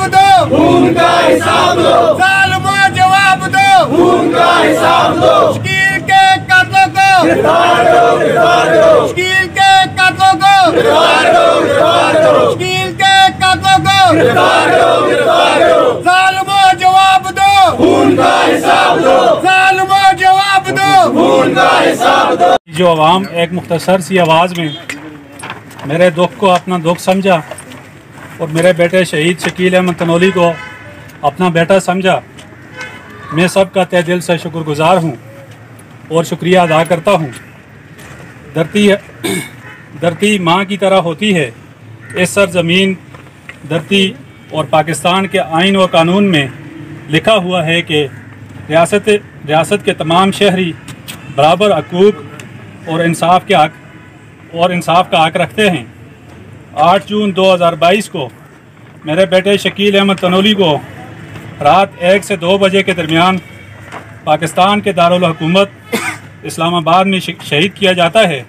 जवाब दो, खून का हिसाब दो, जालिमों जवाब दो, खून का हिसाब दो, शकील के कातलों को गिरफ्तार करो, गिरफ्तार करो, शकील के कातलों को गिरफ्तार करो, गिरफ्तार करो, शकील के कातलों को गिरफ्तार करो, गिरफ्तार करो, जालिमों जवाब दो, खून का हिसाब दो, जालिमों जवाब दो, खून का हिसाब दो। जो अवाम एक मुख्तसर सी आवाज़ में मेरे दुख को अपना दुख समझा और मेरे बेटे शहीद शकील अहमद तनोली को अपना बेटा समझा, मैं सबका तहे दिल से शुक्रगुजार हूँ और शुक्रिया अदा करता हूँ। धरती माँ की तरह होती है। इस सरजमीन धरती और पाकिस्तान के आइन व कानून में लिखा हुआ है कि रियासत के तमाम शहरी बराबर हकूक़ और इंसाफ का हक रखते हैं। 8 जून 2022 को मेरे बेटे शकील अहमद तनोली को रात 1 से 2 बजे के दरमियान पाकिस्तान के दारुल हुकूमत इस्लामाबाद में शहीद किया जाता है।